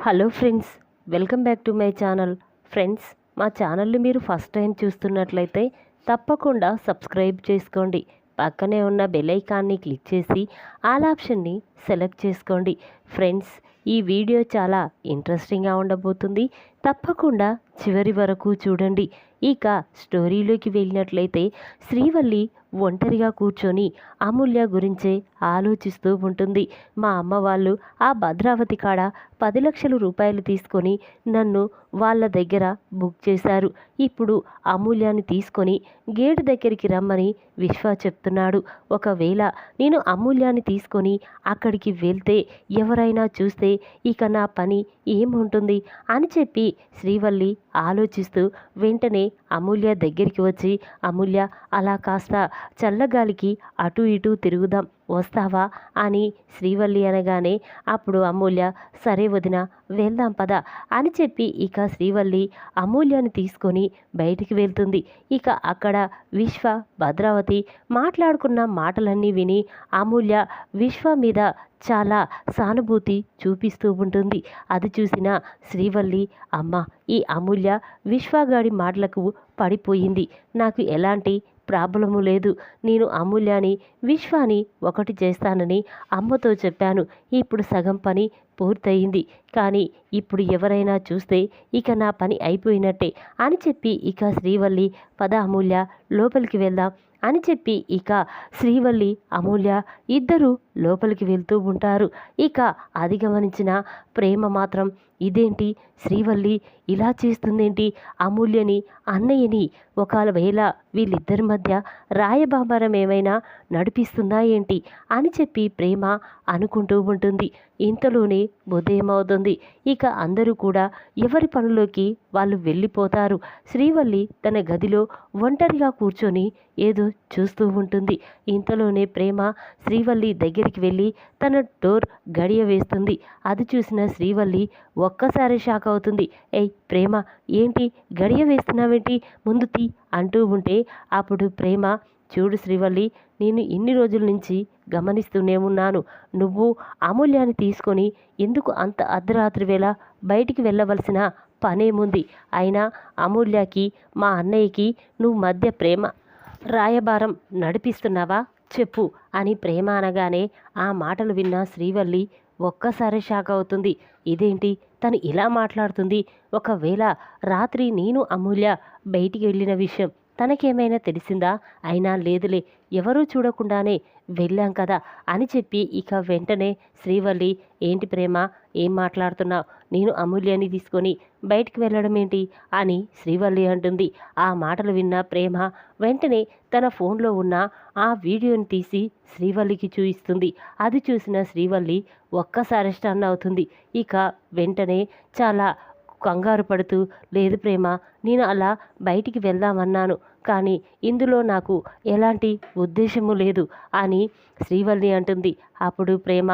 Hello friends, welcome back to my channel. Friends, మా ఛానల్ని మీరు ఫస్ట్ టైం చూస్తున్నట్లయితే తప్పకుండా సబ్స్క్రైబ్ చేసుకోండి. పక్కనే ఉన్న బెల్ ఐకాన్ని క్లిక్ చేసి ఆల్ ఆప్షన్ని సెలెక్ట్ చేసుకోండి. ఫ్రెండ్స్, ఈ వీడియో చాలా ఇంట్రెస్టింగ్గా ఉండబోతుంది. తప్పకుండా చివరి వరకు చూడండి. ఇక స్టోరీలోకి వెళ్ళినట్లయితే శ్రీవల్లి ఒంటరిగా కూర్చొని అమూల్య గురించే ఆలోచిస్తూ ఉంటుంది. మా అమ్మ వాళ్ళు ఆ భద్రావతి కాడ 10 లక్షల రూపాయలు తీసుకొని నన్ను వాళ్ళ దగ్గర బుక్ చేశారు. ఇప్పుడు అమూల్యాన్ని తీసుకొని గేటు దగ్గరికి రమ్మని విశ్వ చెప్తున్నాడు. ఒకవేళ నేను అమూల్యాన్ని తీసుకొని అక్కడికి వెళ్తే ఎవరైనా చూస్తే ఇక నా పని ఏముంటుంది అని చెప్పి శ్రీవల్లి ఆలోచిస్తూ వెంటనే అమూల్య దగ్గరికి వచ్చి, అమూల్య, అలా కాస్త చల్లగాలికి అటు ఇటు తిరుగుదాం, వస్తావా అని శ్రీవల్లి అనగానే అప్పుడు అమూల్య, సరే వదిన, వెళ్దాం పద అని చెప్పి ఇక శ్రీవల్లి అమూల్యాన్ని తీసుకొని బయటికి వెళ్తుంది. ఇక అక్కడ విశ్వ, భద్రావతి మాట్లాడుకున్న మాటలన్నీ విని అమూల్య విశ్వ మీద చాలా సానుభూతి చూపిస్తూ ఉంటుంది. అది చూసిన శ్రీవల్లి, అమ్మ, ఈ అమూల్య విశ్వగాడి మాటలకు పడిపోయింది. నాకు ఎలాంటి ప్రాబ్లము లేదు. నేను అమూల్యాని విశ్వాని ఒకటి చేస్తానని అమ్మతో చెప్పాను. ఇప్పుడు సగం పని పూర్తయింది. కానీ ఇప్పుడు ఎవరైనా చూస్తే ఇక నా పని అయిపోయినట్టే అని చెప్పి ఇక శ్రీవల్లి, పద అమూల్య, లోపలికి వెళ్దాం అని చెప్పి ఇక శ్రీవల్లి, అమూల్య ఇద్దరూ లోపలికి వెళ్తూ ఉంటారు. ఇక అది గమనించిన ప్రేమ మాత్రం, ఇదేంటి శ్రీవల్లి ఇలా చేస్తుందేంటి, అమూల్యని, అన్నయ్యని ఒకవేళ వీళ్ళిద్దరి మధ్య రాయబాబరం ఏమైనా నడిపిస్తుందా ఏంటి అని చెప్పి ప్రేమ అనుకుంటూ ఉంటుంది. ఇంతలోనే ఉదయమవుతుంది. ఇక అందరూ కూడా ఎవరి పనులోకి వాళ్ళు వెళ్ళిపోతారు. శ్రీవల్లి తన గదిలో ఒంటరిగా కూర్చొని ఏదో చూస్తూ ఉంటుంది. ఇంతలోనే ప్రేమ శ్రీవల్లి దగ్గరికి వెళ్ళి తన డోర్ గడియ వేస్తుంది. అది చూసిన శ్రీవల్లి ఒక్కసారి షాక్ అవుతుంది. ఏయ్ ప్రేమ, ఏంటి గడియ వేస్తున్నావేంటి, ముందు తీ అంటూ ఉంటే అప్పుడు ప్రేమ, చూడు శ్రీవల్లి, నేను ఇన్ని రోజుల నుంచి గమనిస్తూనే ఉన్నాను. నువ్వు అమూల్యాన్ని తీసుకొని ఎందుకు అంత అర్ధరాత్రి వేళ బయటికి వెళ్ళవలసిన పనేముంది? అయినా అమూల్యకి, మా అన్నయ్యకి నువ్వు మధ్య ప్రేమ రాయబారం నడిపిస్తున్నావా చెప్పు అని ప్రేమ అనగానే ఆ మాటలు విన్న శ్రీవల్లి ఒక్కసారి షాక్ అవుతుంది. ఇదేంటి తను ఇలా మాట్లాడుతుంది? ఒకవేళ రాత్రి నేను అమూల్య బయటికి వెళ్ళిన విషయం తనకేమైనా తెలిసిందా? అయినా లేదులే, ఎవరూ చూడకుండానే వెళ్ళాం కదా అని చెప్పి ఇక వెంటనే శ్రీవల్లి, ఏంటి ప్రేమ, ఏం మాట్లాడుతున్నావు? నేను అమూల్యాన్ని తీసుకొని బయటికి వెళ్ళడం ఏంటి అని శ్రీవల్లి అంటుంది. ఆ మాటలు విన్న ప్రేమ వెంటనే తన ఫోన్లో ఉన్న ఆ వీడియోని తీసి శ్రీవల్లికి చూయిస్తుంది. అది చూసిన శ్రీవల్లి ఒక్కసారి స్టన్ అవుతుంది. ఇక వెంటనే చాలా కంగారు పడుతూ, లేదు ప్రేమ, నేను అలా బయటికి వెళ్దామన్నాను, కానీ ఇందులో నాకు ఎలాంటి ఉద్దేశము లేదు అని శ్రీవల్లి అంటుంది. అప్పుడు ప్రేమ,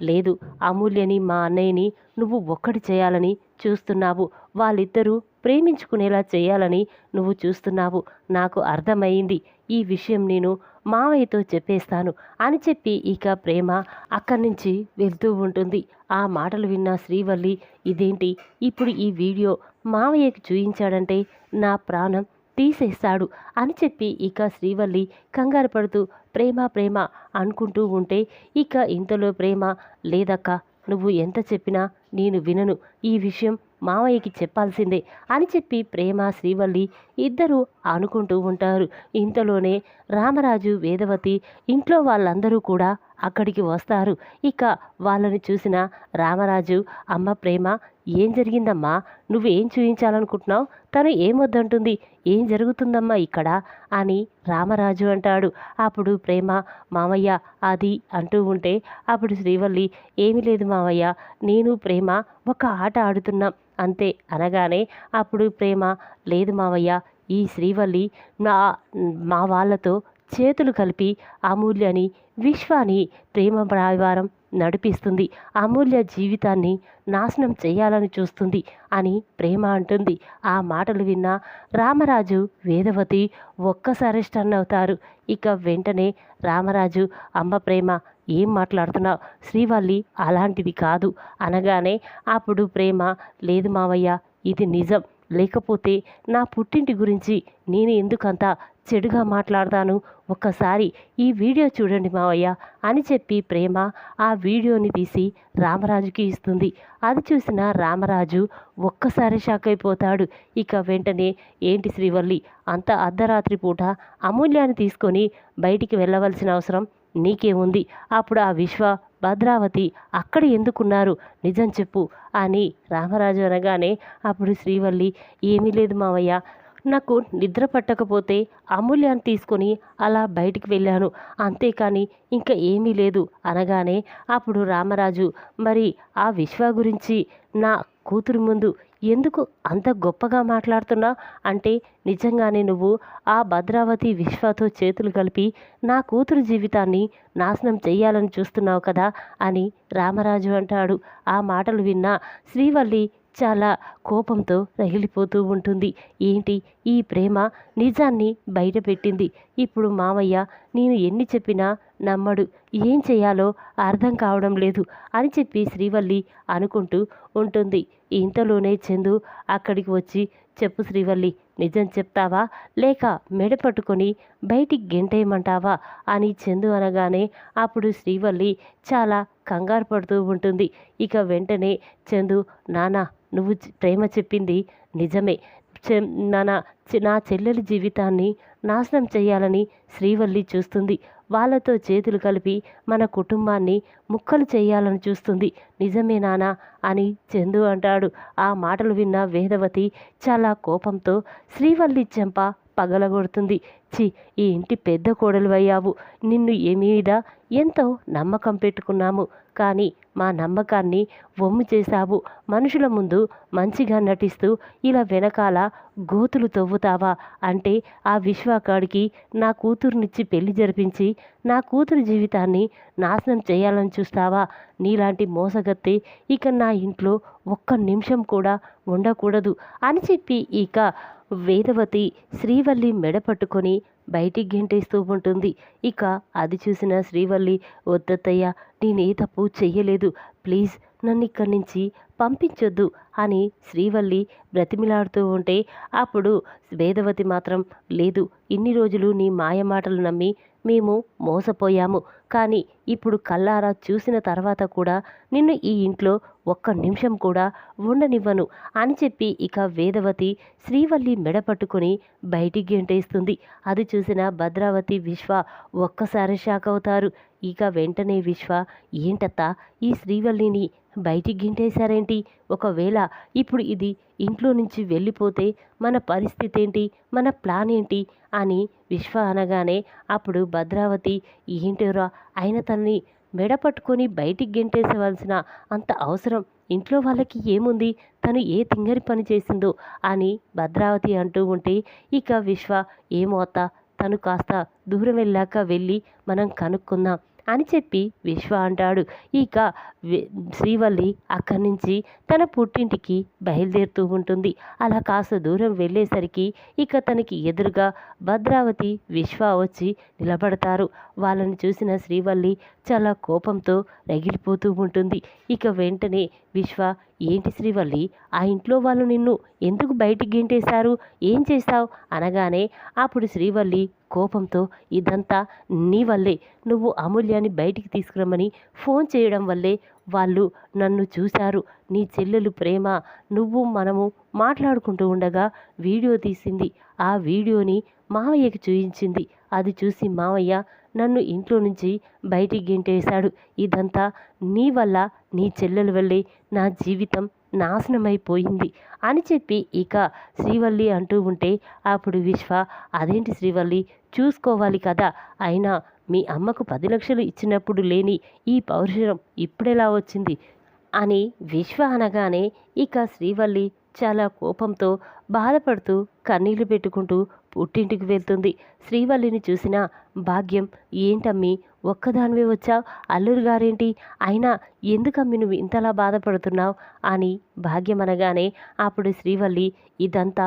లేదు, అమూల్యని, మా అన్నయ్యని నువ్వు ఒక్కటి చేయాలని చూస్తున్నావు. వాళ్ళిద్దరూ ప్రేమించుకునేలా చేయాలని నువ్వు చూస్తున్నావు. నాకు అర్థమైంది. ఈ విషయం నేను మావయ్యతో చెప్పేస్తాను అని చెప్పి ఇక ప్రేమ అక్కడి నుంచి వెళ్తూ ఉంటుంది. ఆ మాటలు విన్న శ్రీవల్లి, ఇదేంటి ఇప్పుడు ఈ వీడియో మావయ్యకి చూయించాడంటే నా ప్రాణం తీసేస్తాడు అని చెప్పి ఇక శ్రీవల్లి కంగారు పడుతూ ప్రేమ ప్రేమ అనుకుంటూ ఉంటే ఇక ఇంతలో ప్రేమ, లేదక్క, నువ్వు ఎంత చెప్పినా నేను వినను, ఈ విషయం మావయ్యకి చెప్పాల్సిందే అని చెప్పి ప్రేమ శ్రీవల్లి ఇద్దరూ అనుకుంటూ ఉంటారు. ఇంతలోనే రామరాజు, వేదవతి ఇంట్లో వాళ్ళందరూ కూడా అక్కడికి వస్తారు. ఇక వాళ్ళని చూసిన రామరాజు, అమ్మ ప్రేమ, ఏం జరిగిందమ్మా, నువ్వేం చూయించాలనుకుంటున్నావు? తను ఏమొద్దంటుంది, ఏం జరుగుతుందమ్మా ఇక్కడ అని రామరాజు అంటాడు. అప్పుడు ప్రేమ, మావయ్య అది అంటూ ఉంటే అప్పుడు శ్రీవల్లి, ఏమీ లేదు మావయ్య, నేను ప్రేమ ఒక ఆట ఆడుతున్నాం అంతే అనగానే అప్పుడు ప్రేమ, లేదు మావయ్య, ఈ శ్రీవల్లి మా వాళ్ళతో చేతులు కలిపి అమూల్యని, విశ్వాని ప్రేమ ప్రాయవారం నడిపిస్తుంది, అమూల్య జీవితాన్ని నాశనం చేయాలని చూస్తుంది అని ప్రేమ అంటుంది. ఆ మాటలు విన్న రామరాజు, వేదవతి ఒక్కసారి స్టన్ అవుతారు. ఇక వెంటనే రామరాజు, అమ్మ ప్రేమ ఏం మాట్లాడుతున్నావు, శ్రీవల్లి అలాంటిది కాదు అనగానే అప్పుడు ప్రేమ, లేదు మావయ్య ఇది నిజం, లేకపోతే నా పుట్టింటి గురించి నేను ఎందుకంత చెడుగా మాట్లాడతాను, ఒక్కసారి ఈ వీడియో చూడండి మావయ్య అని చెప్పి ప్రేమ ఆ వీడియోని తీసి రామరాజుకి ఇస్తుంది. అది చూసిన రామరాజు ఒక్కసారి షాక్ అయిపోతాడు. ఇక వెంటనే, ఏంటి శ్రీవల్లి, అంత అర్ధరాత్రి పూట అమూల్యాన్ని తీసుకొని బయటికి వెళ్ళవలసిన అవసరం నీకేముంది, అప్పుడు ఆ విశ్వ, భద్రావతి అక్కడ ఎందుకున్నారు, నిజం చెప్పు అని రామరాజు అనగానే అప్పుడు శ్రీవల్లి, ఏమీ లేదు మావయ్య, నాకు నిద్ర పట్టకపోతే అమూల్యాన్ని తీసుకొని అలా బయటికి వెళ్ళాను, అంతేకాని ఇంకా ఏమీ లేదు అనగానే అప్పుడు రామరాజు, మరి ఆ విశ్వ గురించి నా కూతురు ముందు ఎందుకు అంత గొప్పగా మాట్లాడుతున్నా, అంటే నిజంగానే నువ్వు ఆ భద్రావతి విశ్వతో చేతులు కలిపి నా కూతురు జీవితాన్ని నాశనం చెయ్యాలని చూస్తున్నావు కదా అని రామరాజు అంటాడు. ఆ మాటలు విన్న శ్రీవల్లి చాలా కోపంతో రగిలిపోతూ ఉంటుంది. ఏంటి ఈ ప్రేమ నిజాన్ని బయటపెట్టింది, ఇప్పుడు మామయ్య నేను ఎన్ని చెప్పినా నమ్మడు, ఏం చేయాలో అర్థం కావడం లేదు అని చెప్పి శ్రీవల్లి అనుకుంటూ ఉంటుంది. ఇంతలోనే చందు అక్కడికి వచ్చి, చెప్పు శ్రీవల్లి, నిజం చెప్తావా లేక మెడ పట్టుకొని బయటికి గెంటేయమంటావా అని చందు అనగానే అప్పుడు శ్రీవల్లి చాలా కంగారు పడుతూ ఉంటుంది. ఇక వెంటనే చందు, నానా నువ్వు ప్రేమ చెప్పింది నిజమే, నా చెల్లెలి జీవితాన్ని నాశనం చేయాలని శ్రీవల్లి చూస్తుంది, వాళ్ళతో చేతులు కలిపి మన కుటుంబాన్ని ముక్కలు చేయాలని చూస్తుంది, నిజమే నానా అని చందు అంటాడు. ఆ మాటలు విన్న వేదవతి చాలా కోపంతో శ్రీవల్లి చెంప పగలగొడుతుంది. చి, ఈ ఇంటి పెద్ద కోడలు అయ్యావు, నిన్ను మీద ఎంతో నమ్మకం పెట్టుకున్నాము, కానీ మా నమ్మకాన్ని వమ్ము చేశావు, మనుషుల ముందు మంచిగా నటిస్తూ ఇలా వెనకాల గోతులు తవ్వుతావా, అంటే ఆ విశ్వాకాడికి నా కూతురునిచ్చి పెళ్లి జరిపించి నా కూతురు జీవితాన్ని నాశనం చేయాలని చూస్తావా, నీలాంటి మోసగత్తే ఇక నా ఇంట్లో ఒక్క నిమిషం కూడా ఉండకూడదు అని చెప్పి ఇక వేదవతి శ్రీవల్లి మెడ పట్టుకొని బయటికి గెంటేస్తూ ఉంటుంది. ఇక అది చూసిన శ్రీవల్లి, వద్దత్తయ్య నేనే తప్పు చెయ్యలేదు, ప్లీజ్ నన్ను ఇక్కడి నుంచి పంపించొద్దు అని శ్రీవల్లి బ్రతిమిలాడుతూ ఉంటే అప్పుడు వేదవతి మాత్రం, లేదు ఇన్ని రోజులు నీ మాయ మాటలు నమ్మి మేము మోసపోయాము, కానీ ఇప్పుడు కల్లారా చూసిన తర్వాత కూడా నిన్ను ఈ ఇంట్లో ఒక్క నిమిషం కూడా ఉండనివ్వను అని చెప్పి ఇక వేదవతి శ్రీవల్లి మెడ పట్టుకొని బయటికి గెంటేస్తుంది. అది చూసిన భద్రావతి, విశ్వ ఒక్కసారి షాక్ అవుతారు. ఇక వెంటనే విశ్వ, ఏంటత్తా ఈ శ్రీవల్లిని బయటికి గింటేశారేంటి, ఒకవేళ ఇప్పుడు ఇది ఇంట్లో నుంచి వెళ్ళిపోతే మన పరిస్థితి ఏంటి, మన ప్లాన్ ఏంటి అని విశ్వ అనగానే అప్పుడు భద్రావతి, ఏంటోరా అయిన తనని మెడ పట్టుకొని బయటికి గెంటేసవలసిన అంత అవసరం ఇంట్లో వాళ్ళకి ఏముంది, తను ఏ తింగరి పని చేసిందో అని భద్రావతి అంటూ ఉంటే ఇక విశ్వ, ఏమో అత్త, తను కాస్త దూరం వెళ్ళాక వెళ్ళి మనం కనుక్కుందాం అని చెప్పి విశ్వ అంటాడు. ఇక శ్రీవల్లి అక్కడి నుంచి తన పుట్టింటికి బయలుదేరుతూ ఉంటుంది. అలా కాస్త దూరం వెళ్ళేసరికి ఇక తనకి ఎదురుగా భద్రావతి, విశ్వ వచ్చి నిలబడతారు. వాళ్ళని చూసిన శ్రీవల్లి చాలా కోపంతో రగిలిపోతూ ఉంటుంది. ఇక వెంటనే విశ్వ, ఏంటి శ్రీవల్లి, ఆ ఇంట్లో వాళ్ళు నిన్ను ఎందుకు బయటికి గెంటేశారు, ఏం చేశావు అనగానే అప్పుడు శ్రీవల్లి కోపంతో, ఇదంతా నీ వల్లే, నువ్వు అమూల్యాన్ని బయటికి తీసుకురమ్మని ఫోన్ చేయడం వల్లే వాళ్ళు నన్ను చూశారు, నీ చెల్లెలు ప్రేమ నువ్వు మనము మాట్లాడుకుంటూ ఉండగా వీడియో తీసింది, ఆ వీడియోని మావయ్యకి చూయించింది, అది చూసి మావయ్య నన్ను ఇంట్లో నుంచి బయటికి గెంటేశాడు, ఇదంతా నీ వల్ల, నీ చెల్లెల వల్లే నా జీవితం నాశనమైపోయింది అని చెప్పి ఇక శ్రీవల్లి అంటూ ఉంటే అప్పుడు విశ్వ, అదేంటి శ్రీవల్లి, చూసుకోవాలి కదా, అయినా మీ అమ్మకు 10 లక్షలు ఇచ్చినప్పుడు లేని ఈ పౌరుషం ఇప్పుడెలా వచ్చింది అని విశ్వ అనగానే ఇక శ్రీవల్లి చాలా కోపంతో బాధపడుతూ కన్నీళ్లు పెట్టుకుంటూ పుట్టింటికి వెళ్తుంది. శ్రీవల్లిని చూసిన భాగ్యం, ఏంటమ్మి ఒక్కదానివే వచ్చావు, అల్లుడు గారేంటి, అయినా ఎందుకమ్మి నువ్వు ఇంతలా బాధపడుతున్నావు అని భాగ్యం అనగానే అప్పుడు శ్రీవల్లి, ఇదంతా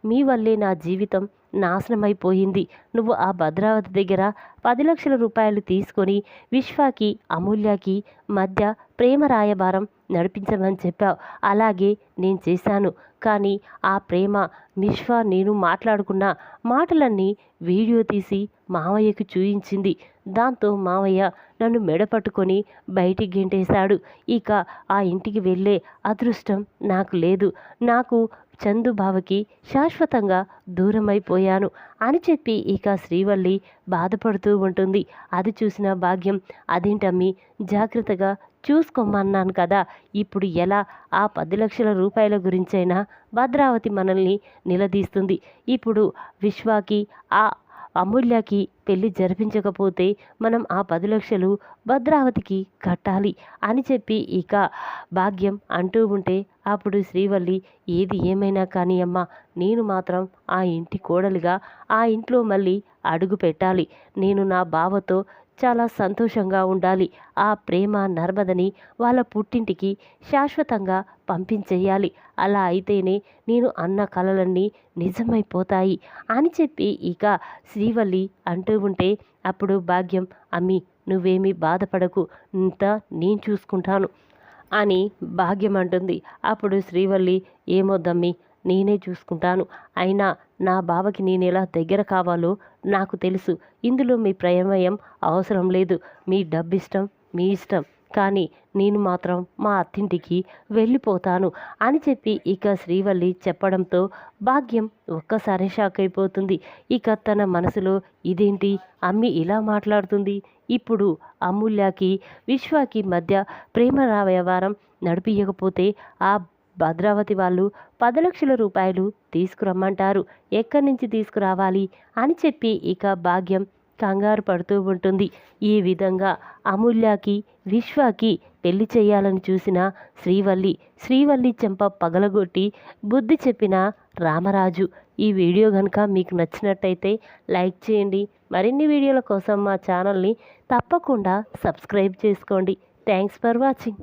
మీ వల్లే నా జీవితం నాశనమైపోయింది. నువ్వు ఆ భద్రావతి దగ్గర 10 లక్షల రూపాయలు తీసుకొని విశ్వాకి అమూల్యకి మధ్య ప్రేమ రాయబారం నడిపించమని చెప్పావు. అలాగే నేను చేశాను. కానీ ఆ ప్రేమ విశ్వ నేను మాట్లాడుకున్న మాటలన్నీ వీడియో తీసి మావయ్యకు చూయించింది. దాంతో మావయ్య నన్ను మెడపట్టుకొని బయటికి గెంటేశాడు. ఇక ఆ ఇంటికి వెళ్ళే అదృష్టం నాకు లేదు. నాకు చందు బావకి శాశ్వతంగా దూరమైపోయాను అని చెప్పి ఇక శ్రీవల్లి బాధపడుతూ ఉంటుంది. అది చూసిన భాగ్యం, అదేంటమ్మి, జాగ్రత్తగా చూసుకోమన్నాను కదా, ఇప్పుడు ఎలా ఆ 10 లక్షల రూపాయల గురించైనా భద్రావతి మనల్ని నిలదీస్తుంది. ఇప్పుడు విశ్వాకి ఆ అమూల్యకి పెళ్లి జరిపించకపోతే మనం ఆ 10 లక్షలు భద్రావతికి కట్టాలి అని చెప్పి ఇక భాగ్యం అంటూ ఉంటే అప్పుడు శ్రీవల్లి, ఏది ఏమైనా కానీ అమ్మ, నేను మాత్రం ఆ ఇంటి కోడలిగా ఆ ఇంట్లో మళ్ళీ అడుగు పెట్టాలి. నేను నా బావతో చాలా సంతోషంగా ఉండాలి. ఆ ప్రేమ నర్మదని వాళ్ళ పుట్టింటికి శాశ్వతంగా పంపించేయాలి. అలా అయితేనే నేను అన్న కలలన్నీ నిజమైపోతాయి అని చెప్పి ఇక శ్రీవల్లి అంటూ ఉంటే అప్పుడు భాగ్యం, అమ్మి నువ్వేమీ బాధపడకు, ఇంత నేను చూసుకుంటాను అని భాగ్యం అంటుంది. అప్పుడు శ్రీవల్లి, ఏమొద్దమ్మి, నేనే చూసుకుంటాను. అయినా నా బావకి నేను ఎలా దగ్గర కావాలో నాకు తెలుసు. ఇందులో మీ ప్రమేయం అవసరం లేదు. మీ డబ్బిష్టం మీ ఇష్టం, కానీ నేను మాత్రం మా అత్తింటికి వెళ్ళిపోతాను అని చెప్పి ఇక శ్రీవల్లి చెప్పడంతో భాగ్యం ఒక్కసారి షాక్ అయిపోతుంది. ఇక తన మనసులో, ఇదేంటి అమ్మి ఇలా మాట్లాడుతుంది, ఇప్పుడు అమూల్యకి విశ్వాకి మధ్య ప్రేమ వ్యవహారం నడిపియకపోతే ఆ భద్రావతి వాళ్ళు 10 లక్షల రూపాయలు తీసుకురమ్మంటారు, ఎక్కడి నుంచి తీసుకురావాలి అని చెప్పి ఇక భాగ్యం కంగారు పడుతూ ఉంటుంది. ఈ విధంగా అమూల్యకి విశ్వాకి పెళ్లి చేయాలని చూసిన శ్రీవల్లి చెంప పగలగొట్టి బుద్ధి చెప్పిన రామరాజు. ఈ వీడియో కనుక మీకు నచ్చినట్టయితే లైక్ చేయండి. మరిన్ని వీడియోల కోసం మా ఛానల్ని తప్పకుండా సబ్స్క్రైబ్ చేసుకోండి. Thanks for watching.